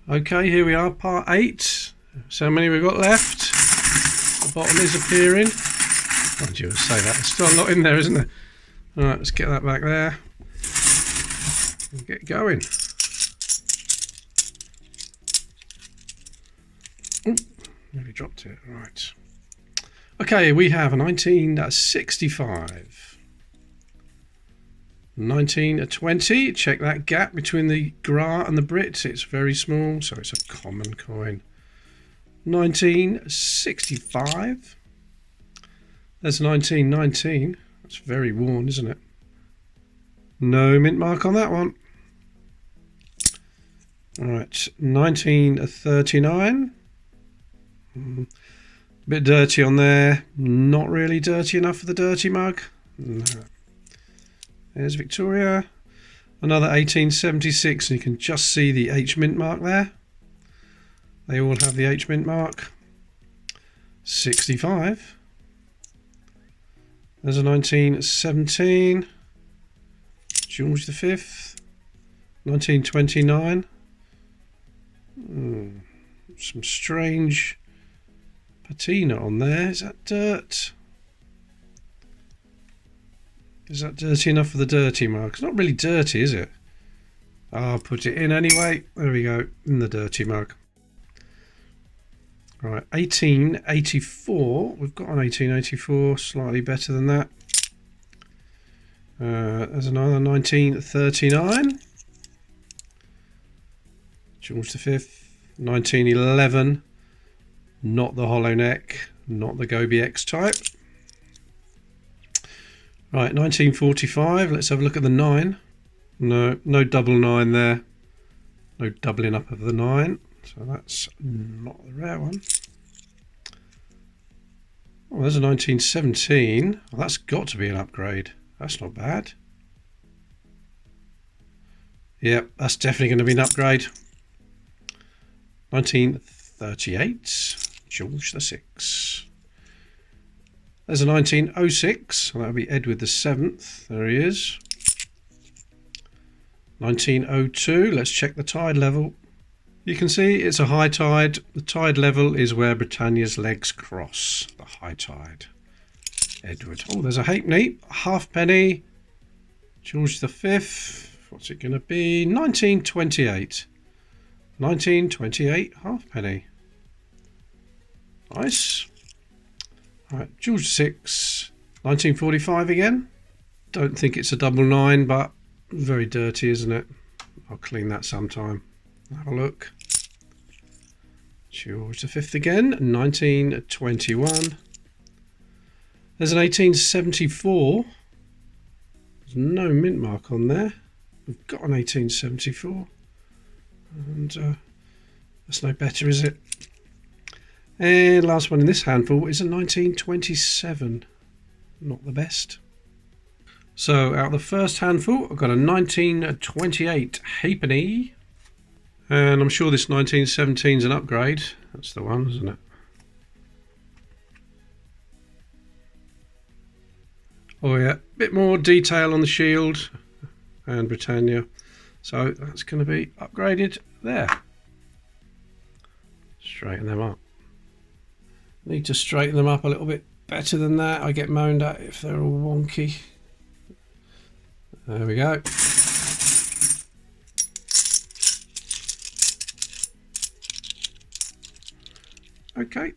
Okay, here we are, part 8. So how many we've got left? The bottom is appearing. Why did you say that? There's still a lot in there, isn't there? Alright, let's get that back there. And get going. Oh, nearly dropped it. Right. Okay, we have a 1965. 1920. Check that gap between the Gras and the Brit. It's very small, so it's a common coin. 1965. There's 1919. That's very worn, isn't it? No mint mark on that one. Alright, 1939. Bit dirty on there. Not really dirty enough for the dirty mug. No. There's Victoria. Another 1876, and you can just see the H mint mark there. They all have the H mint mark. 65. There's a 1917. George V. 1929. Some strange patina on there. Is that dirt? Is that dirty enough for the dirty mark? It's not really dirty, is it? I'll put it in anyway. There we go, in the dirty mug. Right, 1884. We've got an 1884, slightly better than that. There's another 1939. George V. 1911. Not the hollow neck, not the Gobi X type. Right, 1945. Let's have a look at the 9. No double 9 there. No doubling up of the 9. So that's not the rare one. Oh, there's a 1917. Well, that's got to be an upgrade. That's not bad. Yep, that's definitely going to be an upgrade. 1938. George VI. There's a 1906. That'll be Edward VII. There he is. 1902. Let's check the tide level. You can see it's a high tide. The tide level is where Britannia's legs cross. The high tide. Edward. Oh, there's a halfpenny. Halfpenny. George V. What's it going to be? 1928. 1928 halfpenny. Nice. Right, George VI. 1945 again. Don't think it's a double 9, but very dirty, isn't it? I'll clean that sometime. Have a look. George V again, 1921. There's an 1874. There's no mint mark on there. We've got an 1874. And that's no better, is it? And last one in this handful is a 1927. Not the best. So out of the first handful, I've got a 1928 halfpenny. And I'm sure this 1917 is an upgrade. That's the one, isn't it? Oh yeah, bit more detail on the shield and Britannia. So that's going to be upgraded there. Straighten them up. Need to straighten them up a little bit better than that. I get moaned at if they're all wonky. There we go. Okay,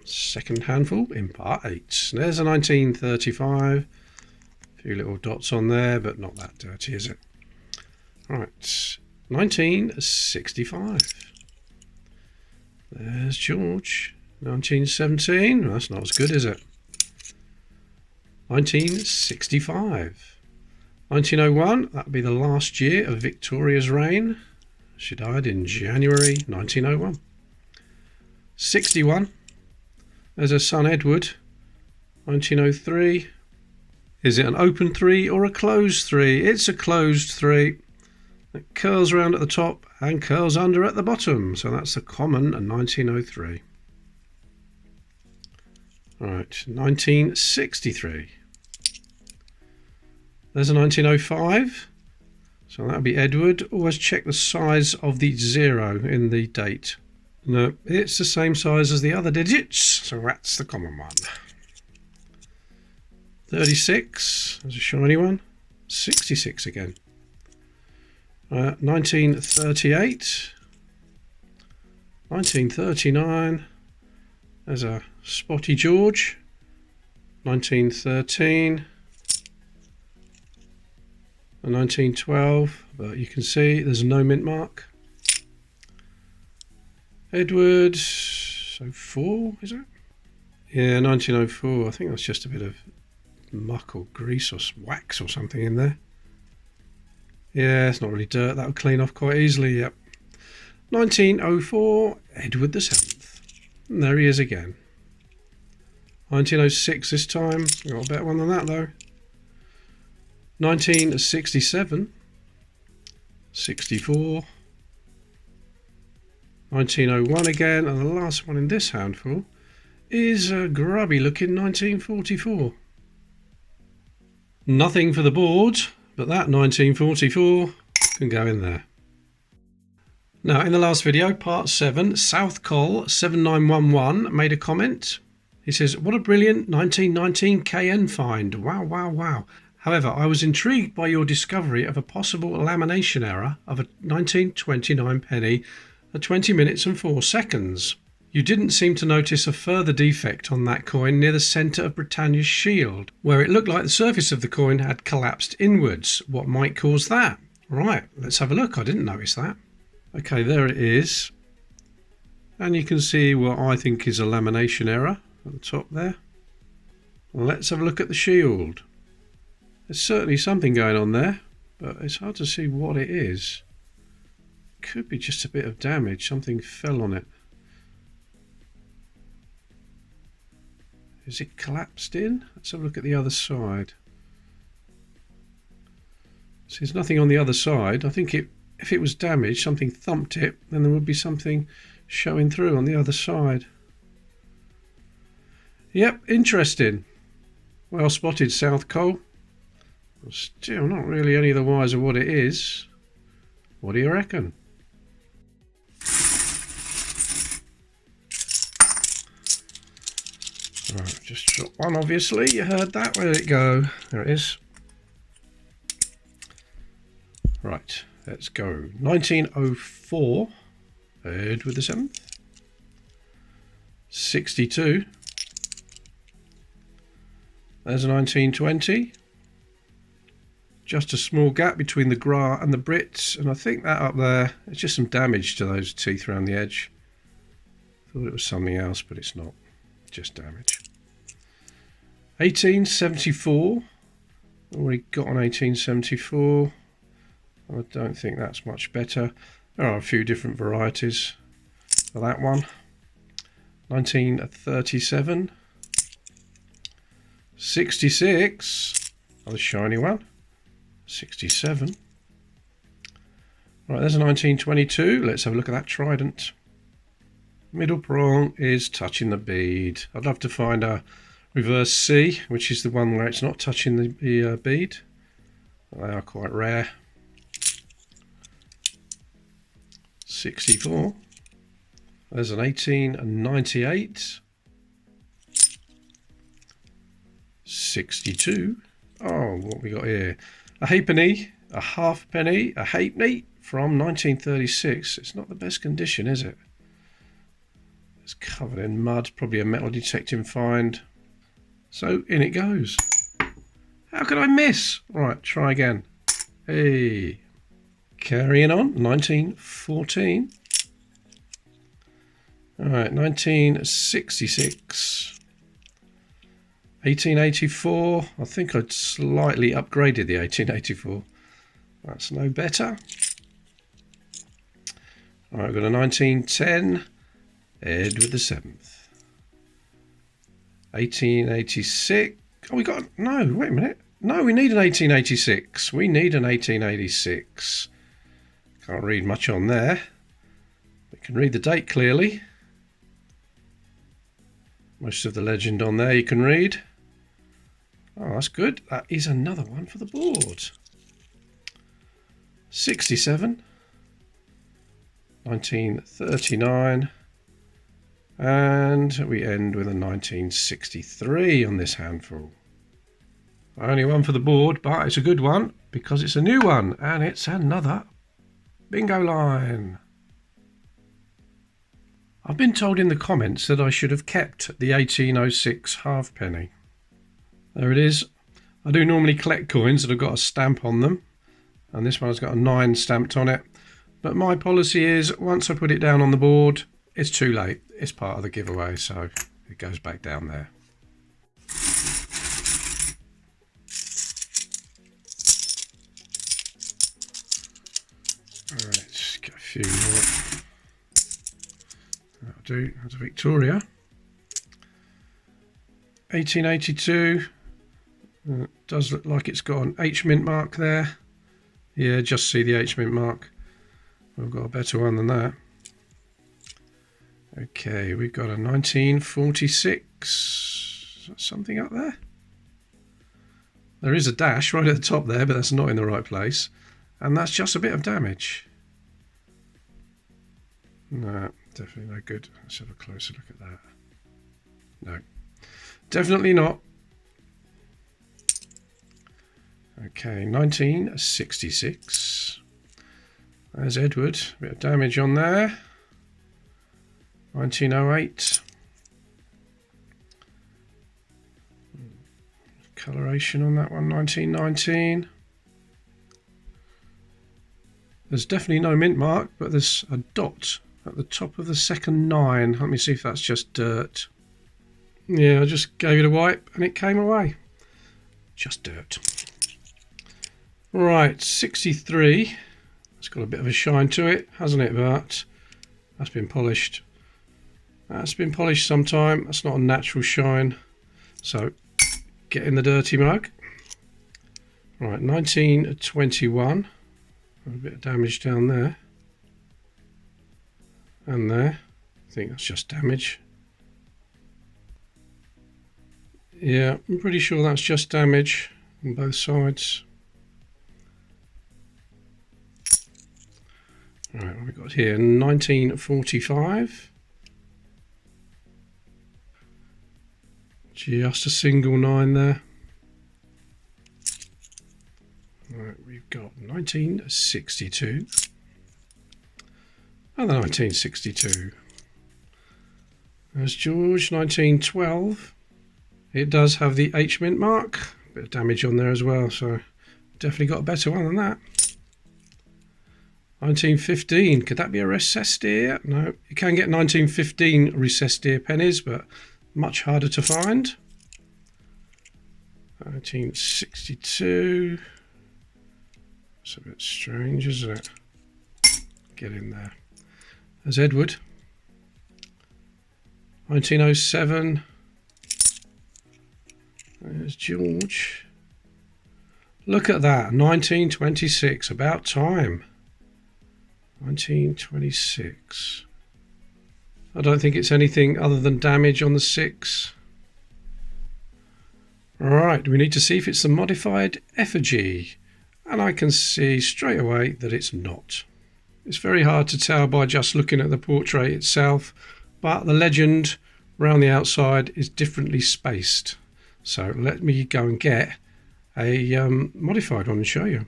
second handful in part 8. There's a 1935. A few little dots on there, but not that dirty, is it? Right, 1965. There's George. 1917. Well, that's not as good, is it? 1965. 1901. That would be the last year of Victoria's reign. She died in January 1901. 61. There's her son Edward. 1903. Is it an open 3 or a closed 3? It's a closed 3. It curls round at the top and curls under at the bottom. So that's a common 1903. Right, 1963. There's a 1905. So that'll be Edward. Always check the size of the 0 in the date. No, it's the same size as the other digits, so that's the common one. 36, there's a shiny one. 66 again. 1938. 1939. There's a Spotty George. 1913. And 1912, but you can see there's no mint mark. Edward, so 4, is it? Yeah, 1904. I think that's just a bit of muck or grease or wax or something in there. Yeah, it's not really dirt. That'll clean off quite easily, yep. 1904, Edward the 7th. And there he is again. 1906 this time. Got a better one than that though. 1967. 64. 1901 again, and the last one in this handful is a grubby looking 1944. Nothing for the board, but that 1944 can go in there. Now, in the last video, part 7, South Col 7911 made a comment. He says, what a brilliant 1919 KN find. Wow, wow, wow. However, I was intrigued by your discovery of a possible lamination error of a 1929 penny at 20 minutes and 4 seconds. You didn't seem to notice a further defect on that coin near the centre of Britannia's shield, where it looked like the surface of the coin had collapsed inwards. What might cause that? Right, let's have a look. I didn't notice that. Okay, there it is. And you can see what I think is a lamination error at the top there. Let's have a look at the shield. There's certainly something going on there, but it's hard to see what it is. Could be just a bit of damage. Something fell on it. Is it collapsed in? Let's have a look at the other side. So there's nothing on the other side. I think if it was damaged, something thumped it, then there would be something showing through on the other side. Yep, interesting. Well spotted, South Col. I'm still not really any the wiser what it is. What do you reckon? Right, just shot one, obviously. You heard that. Where did it go? There it is. Right, let's go. 1904. Edward the 7th. 62. There's a 1920. Just a small gap between the Gras and the Brits, and I think that up there, it's just some damage to those teeth around the edge. Thought it was something else, but it's not. Just damage. 1874. Already got on 1874. I don't think that's much better. There are a few different varieties for that one. 1937. 66. Another shiny one. 67. Right, there's a 1922. Let's have a look at that trident. Middle prong is touching the bead. I'd love to find a reverse C, which is the one where it's not touching the bead. They are quite rare. 64. There's an 1898. 62. Oh, what we got here? A halfpenny, a halfpenny, a halfpenny from 1936. It's not the best condition, is it? It's covered in mud, probably a metal detecting find. So in it goes. How could I miss? Right, try again. Hey. Carrying on, 1914. All right, 1966. 1884. I think I'd slightly upgraded the 1884. That's no better. All right, I've got a 1910. Edward the 7th. 1886. Oh, we got... No, wait a minute. No, we need an 1886. We need an 1886. Can't read much on there. We can read the date clearly. Most of the legend on there you can read. Oh, that's good. That is another one for the board. 67, 1939, and we end with a 1963 on this handful. Only one for the board, but it's a good one because it's a new one and it's another bingo line. I've been told in the comments that I should have kept the 1806 halfpenny. There it is. I do normally collect coins that have got a stamp on them, and this one's got a 9 stamped on it. But my policy is once I put it down on the board, it's too late. It's part of the giveaway, so it goes back down there. Alright, let's get a few more. That'll do. That's a Victoria. 1882. Does look like it's got an H mint mark there. Yeah, just see the H mint mark. We've got a better one than that. Okay, we've got a 1946. Something up there? There is a dash right at the top there, but that's not in the right place. And that's just a bit of damage. No, definitely no good. Let's have a closer look at that. No, definitely not. Okay, 1966. There's Edward. A bit of damage on there. 1908. Coloration on that one. 1919. There's definitely no mint mark, but there's a dot at the top of the second 9. Let me see if that's just dirt. Yeah, I just gave it a wipe and it came away. Just dirt. Right, 63. It's got a bit of a shine to it, hasn't it? But that's been polished. That's been polished sometime. That's not a natural shine. So get in the dirty mug. Right, 1921. A bit of damage down there. And there. I think that's just damage. Yeah, I'm pretty sure that's just damage on both sides. Right, what have we got here? 1945. Just a single 9 there. Right, we've got 1962. Another 1962. There's George, 1912. It does have the H mint mark. Bit of damage on there as well, so definitely got a better one than that. 1915, could that be a recessed ear? No, you can get 1915 recessed ear pennies, but much harder to find. 1962. It's a bit strange, isn't it? Get in there. There's Edward. 1907. There's George. Look at that, 1926, about time. 1926. I don't think it's anything other than damage on the 6. Right, we need to see if it's the modified effigy. And I can see straight away that it's not. It's very hard to tell by just looking at the portrait itself, but the legend around the outside is differently spaced. So let me go and get a modified one and show you.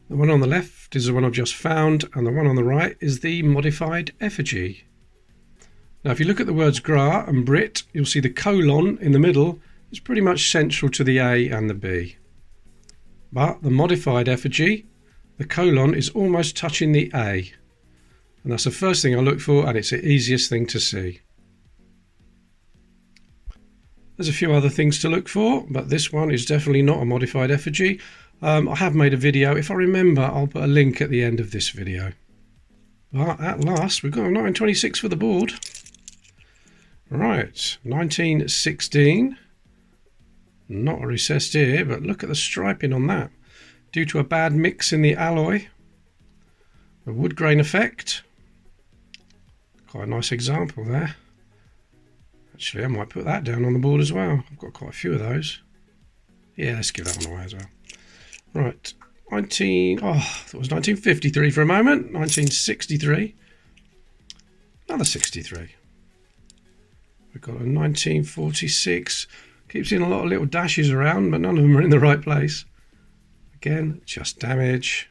The one on the left is the one I've just found, and the one on the right is the modified effigy. Now if you look at the words Gras and Brit, you'll see the colon in the middle is pretty much central to the A and the B. But the modified effigy, the colon is almost touching the A. And that's the first thing I look for, and it's the easiest thing to see. There's a few other things to look for, but this one is definitely not a modified effigy. I have made a video. If I remember, I'll put a link at the end of this video. But at last, we've got a 1926 for the board. Right, 1916. Not a recessed ear, but look at the striping on that. Due to a bad mix in the alloy. The wood grain effect. Quite a nice example there. Actually, I might put that down on the board as well. I've got quite a few of those. Yeah, let's give that one away as well. Right, that was 1953 for a moment. 1963. Another 63. We've got a 1946. Keeps in a lot of little dashes around, but none of them are in the right place. Again, just damage.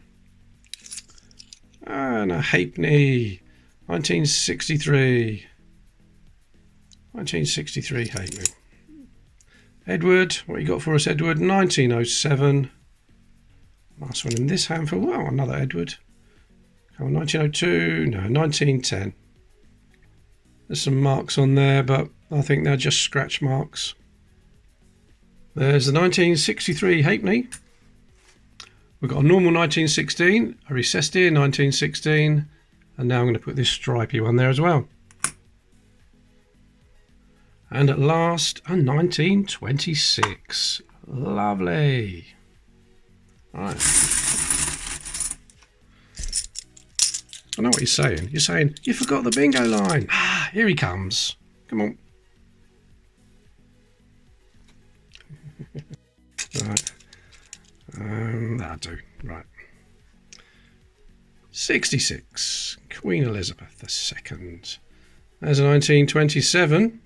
And a halfpenny. 1963. 1963 halfpenny. Edward, what you got for us, Edward? 1907. Last one in this handful. Wow, another Edward. Oh, 1902. No, 1910. There's some marks on there, but I think they're just scratch marks. There's the 1963 halfpenny. We've got a normal 1916, a recessed ear 1916, and now I'm going to put this stripy one there as well. And at last, a 1926. Lovely. All right. I know what you're saying. You're saying, you forgot the bingo line. Ah, here he comes. Come on. Right. That'll do. Right. 66. Queen Elizabeth II. There's a 1927.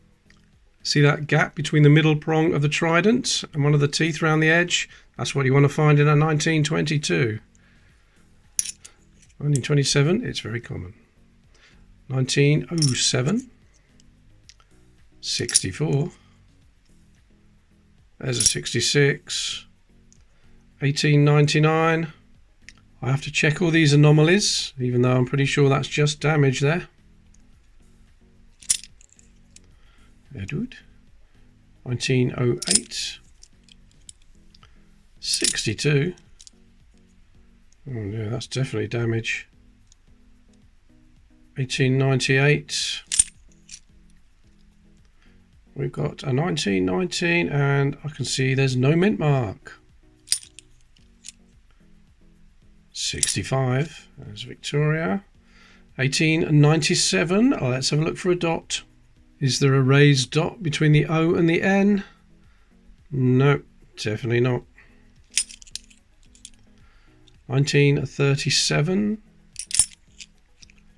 See that gap between the middle prong of the trident and one of the teeth around the edge? That's what you want to find in a 1922. 1927, it's very common. 1907. 64. There's a 66. 1899. I have to check all these anomalies, even though I'm pretty sure that's just damage there. Edward. 1908. 62. Oh yeah, that's definitely damage. 1898. We've got a 1919 and I can see there's no mint mark. 65. There's Victoria. 1897. Oh, let's have a look for a dot. Is there a raised dot between the O and the N? No, definitely not. 1937.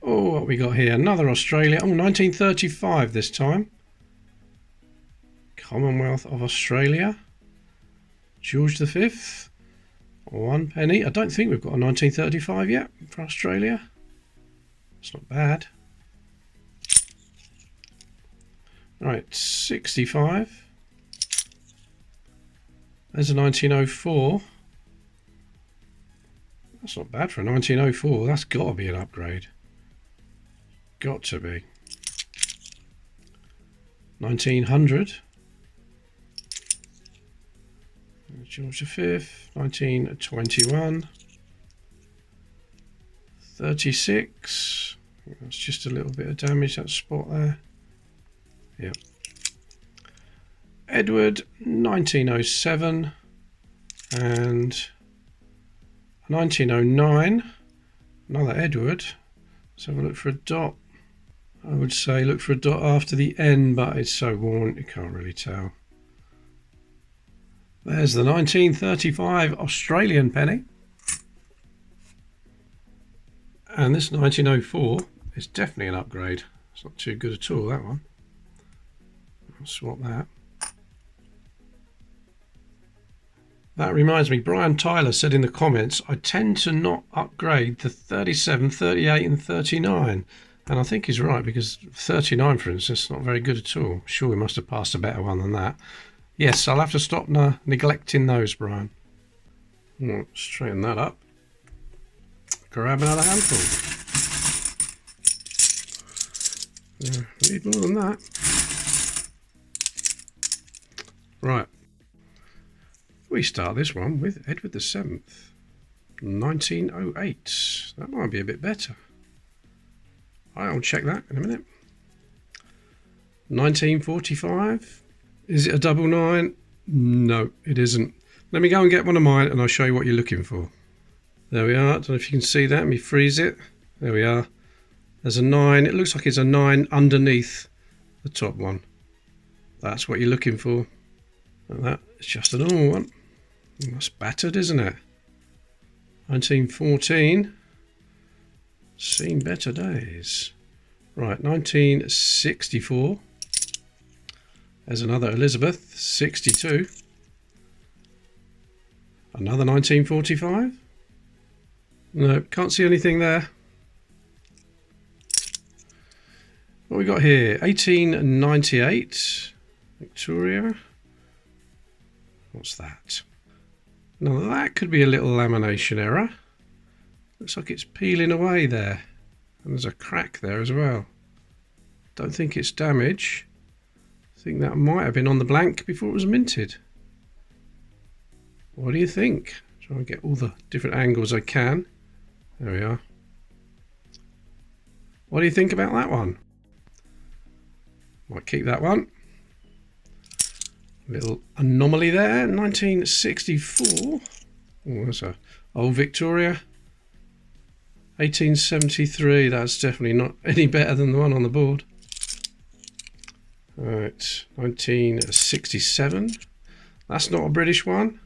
Oh, what we got here? Another Australia. Oh, 1935 this time. Commonwealth of Australia. George V. 1 penny. I don't think we've got a 1935 yet for Australia. It's not bad. Right, 65. There's a 1904. That's not bad for a 1904. That's got to be an upgrade. Got to be. 1900. George V. 1921. 36. That's just a little bit of damage, that spot there. Yep. Edward, 1907. And 1909. Another Edward. Let's have a look for a dot. I would say look for a dot after the N, but it's so worn you can't really tell. There's the 1935 Australian penny. And this 1904 is definitely an upgrade. It's not too good at all, that one. I'll swap that. That reminds me, Brian Tyler said in the comments, I tend to not upgrade the 37, 38 and 39. And I think he's right, because 39, for instance, is not very good at all. Sure, we must have passed a better one than that. Yes, I'll have to stop neglecting those, Brian. Right, straighten that up. Grab another handful. Need more than that. Right. We start this one with Edward VII. 1908. That might be a bit better. I'll check that in a minute. 1945. Is it a double nine? No, it isn't. Let me go and get one of mine and I'll show you what you're looking for. There we are. I don't know if you can see that. Let me freeze it. There we are. There's a 9. It looks like it's a 9 underneath the top one. That's what you're looking for. And that is just a normal one. That's battered, isn't it? 1914. Seen better days. Right, 1964. There's another Elizabeth. 62. Another 1945. No, can't see anything there. What we got here? 1898. Victoria. What's that? Now that could be a little lamination error. Looks like it's peeling away there. And there's a crack there as well. Don't think it's damage. I think that might have been on the blank before it was minted. What do you think? Try and get all the different angles I can. There we are. What do you think about that one? Might keep that one. Little anomaly there. 1964. Oh, that's a old Victoria. 1873. That's definitely not any better than the one on the board. Right, 1967. That's not a British one.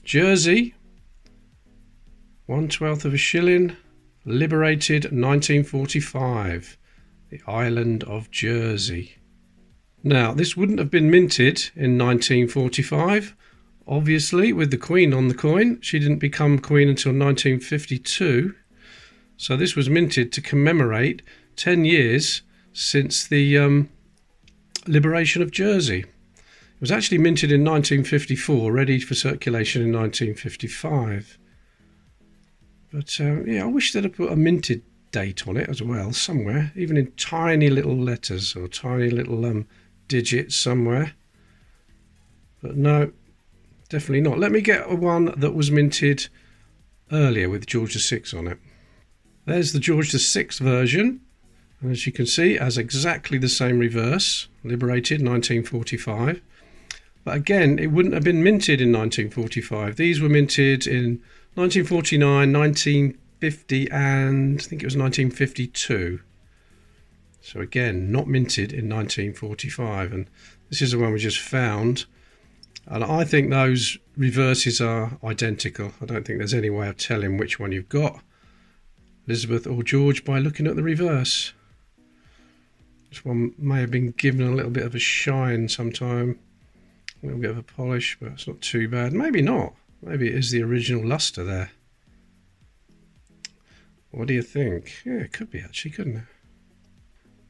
Jersey. 1/12 of a shilling. Liberated 1945. The island of Jersey. Now, this wouldn't have been minted in 1945. Obviously, with the Queen on the coin. She didn't become Queen until 1952. So this was minted to commemorate 10 years since the liberation of Jersey. It was actually minted in 1954, ready for circulation in 1955. But yeah, I wish they'd have put a minted date on it as well, somewhere, even in tiny little letters or tiny little digits somewhere. But no, definitely not. Let me get one that was minted earlier with George VI on it. There's the George VI version. And as you can see, it has exactly the same reverse, liberated 1945. But again, it wouldn't have been minted in 1945. These were minted in 1949, 1950, and I think it was 1952. So again, not minted in 1945. And this is the one we just found. And I think those reverses are identical. I don't think there's any way of telling which one you've got, Elizabeth or George, by looking at the reverse. This one may have been given a little bit of a shine sometime, a little bit of a polish, but it's not too bad. Maybe not. Maybe it is the original luster there. What do you think? Yeah, it could be actually, couldn't it?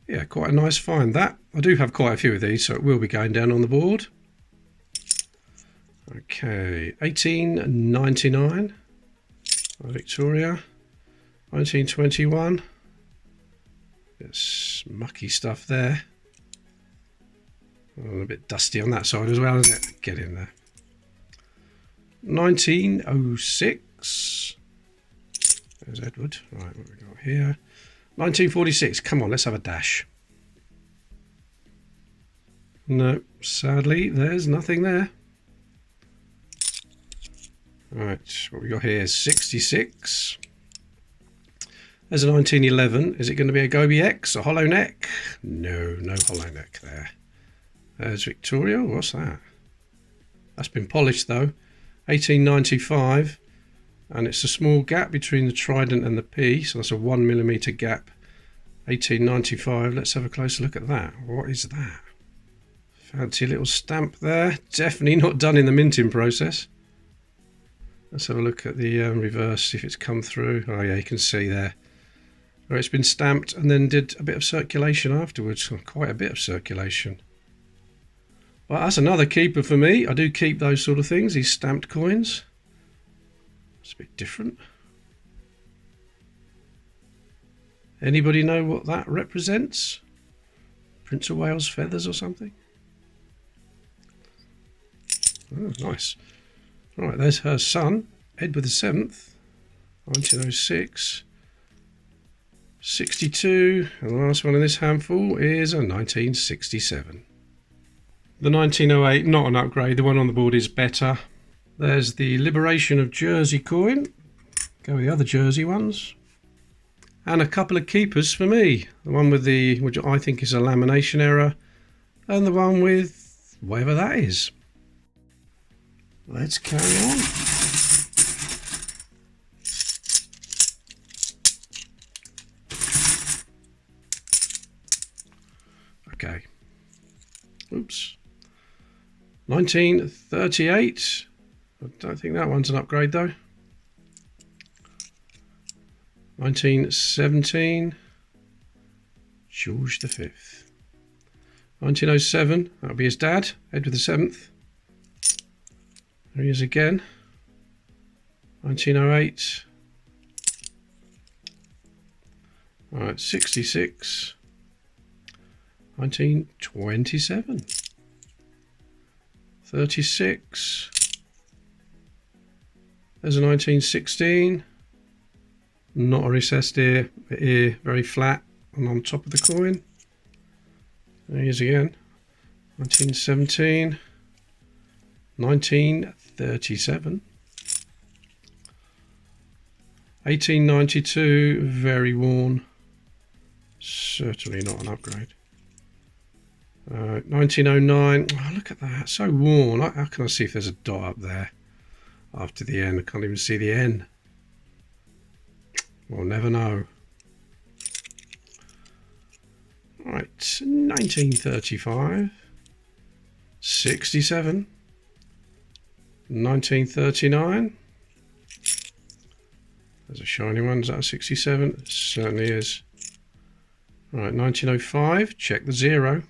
Yeah, quite a nice find that. I do have quite a few of these, so it will be going down on the board. Okay, 1899, Victoria, 1921. It's mucky stuff there. A bit dusty on that side as well, isn't it? Get in there. 1906. There's Edward. Right, what have we got here? 1946. Come on, let's have a dash. No, sadly, there's nothing there. Right, what we got here is 66. There's a 1911. Is it going to be a Gobi X, a hollow neck? No, no hollow neck there. There's Victoria. What's that? That's been polished though. 1895. And it's a small gap between the trident and the P. So that's a 1mm gap. 1895. Let's have a closer look at that. What is that? Fancy little stamp there. Definitely not done in the minting process. Let's have a look at the reverse, see if it's come through. Oh yeah, you can see there. Where it's been stamped and then did a bit of circulation afterwards. Quite a bit of circulation. Well, that's another keeper for me. I do keep those sort of things, these stamped coins. It's a bit different. Anybody know what that represents? Prince of Wales feathers or something? Oh, nice. Right, there's her son, Edward VII, 1906, 62, and the last one in this handful is a 1967. The 1908, not an upgrade, the one on the board is better. There's the Liberation of Jersey coin, go with the other Jersey ones, and a couple of keepers for me. The one with the, which I think is a lamination error, and the one with whatever that is. Let's carry on. Okay. Oops. 1938. I don't think that one's an upgrade though. 1917. George V. 1907. That'll be his dad, Edward VII. There he is again. 1908. Alright, 66. 1927. 36. There's a 1916. Not a recessed ear, very flat and on top of the coin. There he is again. 1917. 1937. 1892, very worn. Certainly not an upgrade. 1909. Oh, look at that, so worn. How can I see if there's a dot up there after the N? I can't even see the N. We'll never know. Right, 1935. 67. 1939. There's a shiny one. Is that a 67? It certainly is. Right, 1905. Check the 0.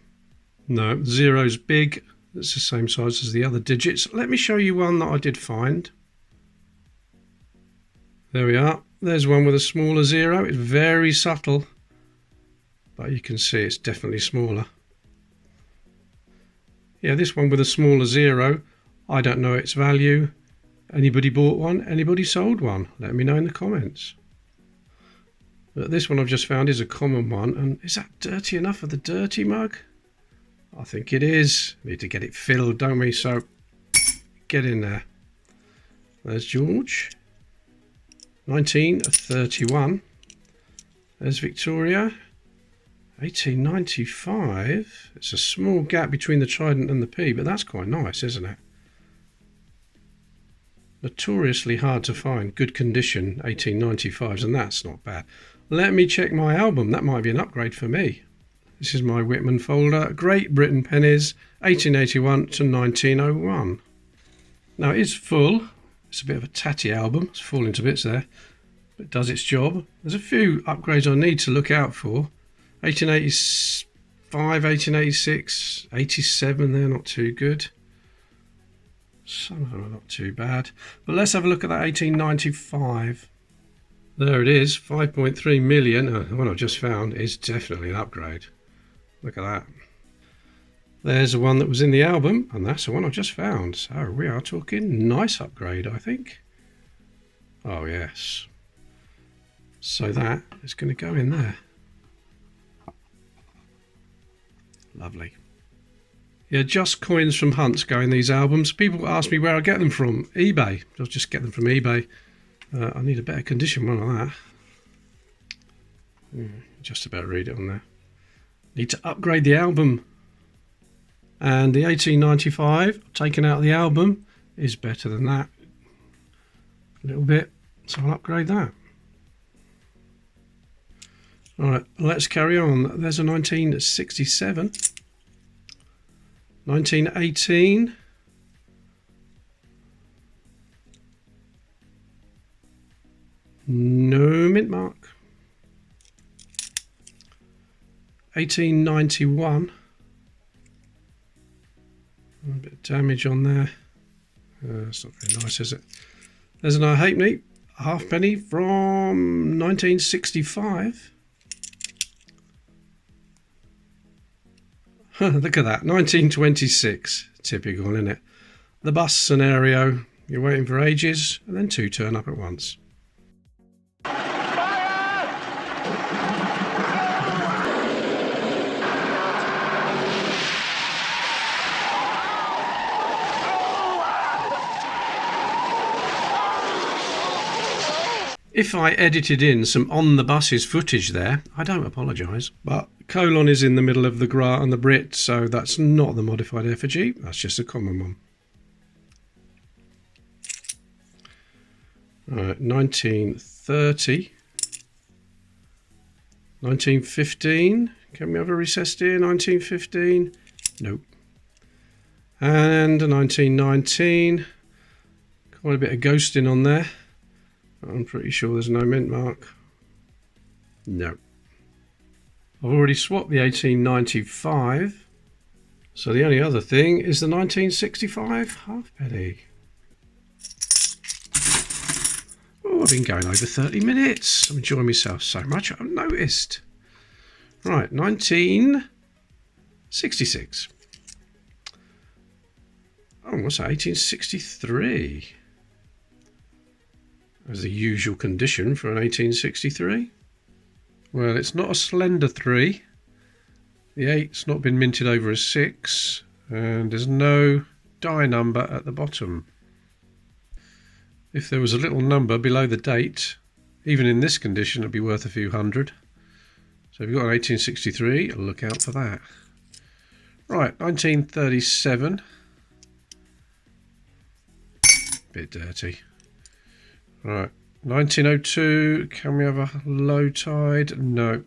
No, the 0's big. It's the same size as the other digits. Let me show you one that I did find. There we are. There's one with a smaller 0. It's very subtle, but you can see it's definitely smaller. Yeah, this one with a smaller 0, I don't know its value. Anybody bought one? Anybody sold one? Let me know in the comments. But this one I've just found is a common one. And is that dirty enough for the dirty mug? I think it is. We need to get it filled, don't we? So get in there. There's George. 1931. There's Victoria. 1895. It's a small gap between the trident and the P, but that's quite nice, isn't it? Notoriously hard to find good condition 1895s, and that's not bad. Let me check my album. That might be an upgrade for me. This is my Whitman folder. Great Britain pennies, 1881 to 1901. Now it is full. It's a bit of a tatty album. It's falling to bits there, but it does its job. There's a few upgrades I need to look out for. 1885, 1886, 87, they're not too good. Some of them are not too bad. But let's have a look at that 1895. There it is, 5.3 million. The one I just found is definitely an upgrade. Look at that. There's the one that was in the album, and that's the one I just found. So we are talking nice upgrade, I think. Oh yes. So that is going to go in there. Lovely. Yeah, just coins from hunts go in these albums. People ask me where I get them from. eBay. I'll just get them from eBay. I need a better condition one of that. Just about read it on there. Need to upgrade the album. And the 1895, taken out of the album, is better than that. A little bit. So I'll upgrade that. Alright, let's carry on. There's a 1967. 1918. No mint mark. 1891. A bit of damage on there. That's not very nice, is it? There's an halfpenny, halfpenny from 1965. Look at that, 1926. Typical, isn't it? The bus scenario. You're waiting for ages, and then two turn up at once. If I edited in some on the buses footage there, I don't apologise. But colon is in the middle of the Gras and the Brit, so that's not the modified effigy, that's just a common one. Alright, 1930. 1915. Can we have a recessed ear? 1915? Nope. And a 1919. Quite a bit of ghosting on there. I'm pretty sure there's no mint mark. No. I've already swapped the 1895. So the only other thing is the 1965 halfpenny. Oh, I've been going over 30 minutes. I'm enjoying myself so much I've noticed. Right, 1966. Oh, what's that? 1863. As the usual condition for an 1863. Well, it's not a slender 3. The 8's not been minted over a 6. And there's no die number at the bottom. If there was a little number below the date, even in this condition, it'd be worth a few hundred. So if you've got an 1863, look out for that. Right, 1937. Bit dirty. Right, 1902. Can we have a low tide? No.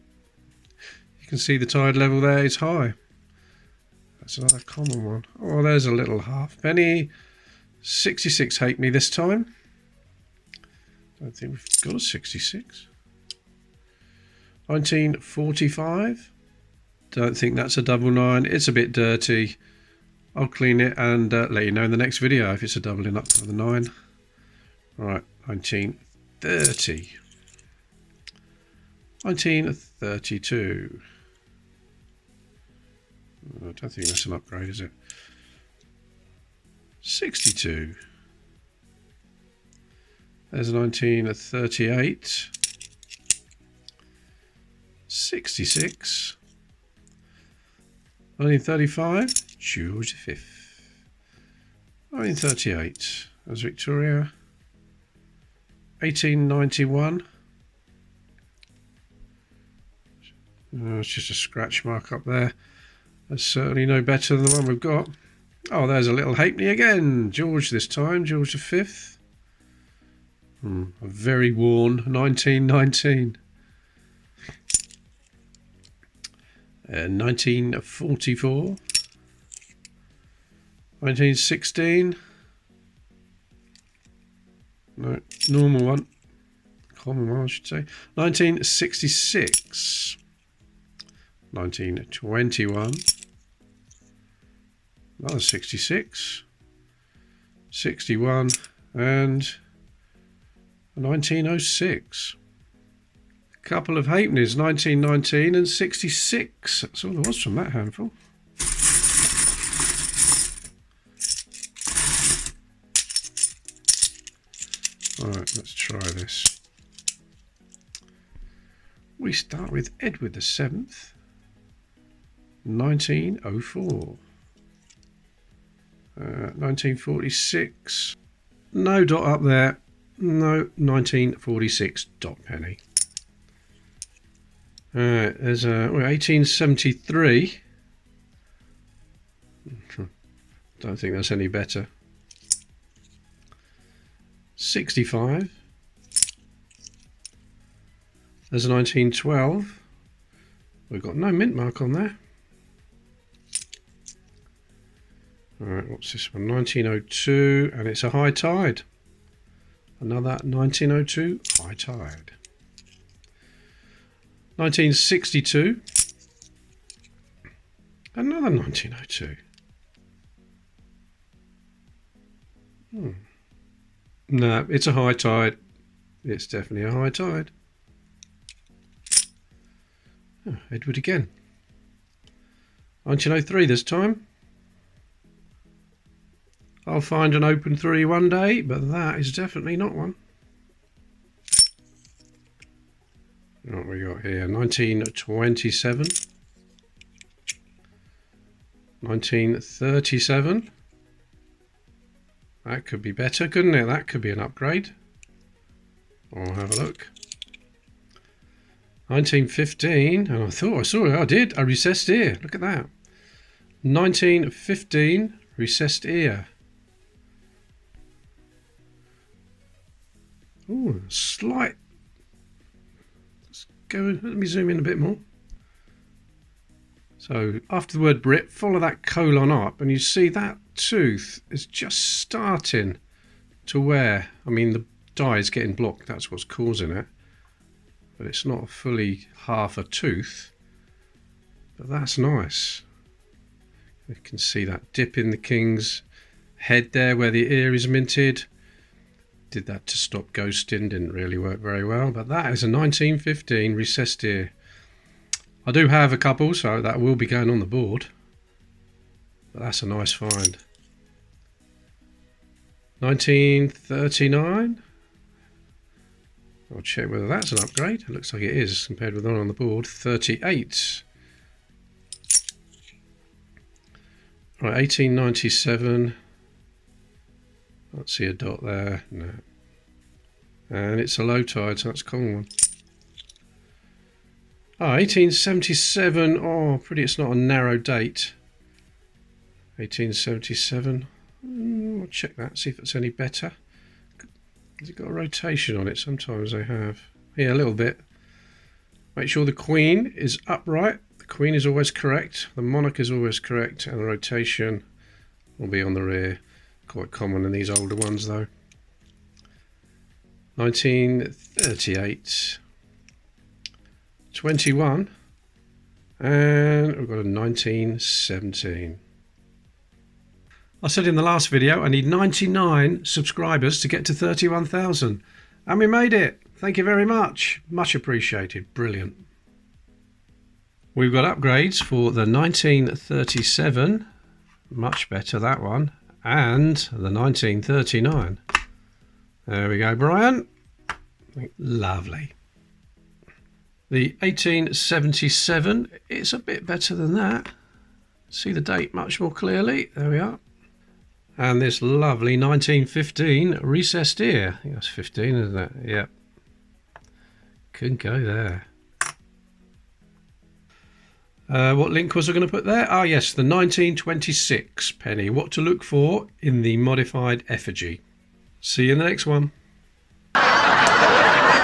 You can see the tide level there is high. That's another common one. Oh, there's a little halfpenny. 66 halfpenny this time. Don't think we've got a 66. 1945. Don't think that's a double 9. It's a bit dirty. I'll clean it and let you know in the next video if it's a doubling up for the 9. Right, 1930. 1932. I don't think that's an upgrade, is it? 62. There's 1938. 66. 1935. George V. 1938. There's Victoria. 1891. It's just a scratch mark up there. That's certainly no better than the one we've got. Oh, there's a little halfpenny again. George this time. George V. A very worn 1919. 1944. 1916. No, normal one. Common one, I should say. 1966. 1921. Another 66. 61. And 1906. A couple of halfpennies, 1919 and 66. That's all there was from that handful. Alright, let's try this. We start with Edward the 7th, 1904. 1946. No dot up there. No, 1946 dot penny. Alright, there's 1873. Don't think that's any better. 65. There's a 1912. We've got no mint mark on there. Alright, what's this one? 1902, and it's a high tide. Another 1902 high tide. 1962. Another 1902. No, it's a high tide. It's definitely a high tide. Oh, Edward again. 1903 this time. I'll find an open 3 one day, but that is definitely not one. What we got here? 1927. 1937. That could be better, couldn't it? That could be an upgrade. I'll have a look. 1915, and I thought I saw it. I did. A recessed ear. Look at that. 1915 recessed ear. Ooh, slight. Let's go. Let me zoom in a bit more. So after the word Brit, follow that colon up and you see that tooth is just starting to wear. I mean, the die is getting blocked, that's what's causing it. But it's not fully half a tooth. But that's nice. You can see that dip in the king's head there where the ear is minted. Did that to stop ghosting, didn't really work very well. But that is a 1915 recessed ear. I do have a couple, so that will be going on the board. But that's a nice find. 1939. I'll check whether that's an upgrade. It looks like it is compared with the one on the board. 38. Right, 1897. Can't see a dot there. No. And it's a low tide, so that's a common one. Oh, 1877. Oh, pretty. It's not a narrow date. 1877. I'll check that, see if it's any better. Has it got a rotation on it? Sometimes they have. Yeah, a little bit. Make sure the queen is upright. The queen is always correct. The monarch is always correct. And the rotation will be on the rear. Quite common in these older ones though. 1938. 21. And we've got a 1917. I said in the last video I need 99 subscribers to get to 31,000. And we made it. Thank you very much. Much appreciated. Brilliant. We've got upgrades for the 1937. Much better, that one. And the 1939. There we go, Brian. Lovely. The 1877, it's a bit better than that. See the date much more clearly. There we are. And this lovely 1915 recessed ear. I think that's 15, isn't it? Yep. Couldn't go there. What link was I going to put there? Ah, yes, the 1926 penny. What to look for in the modified effigy. See you in the next one.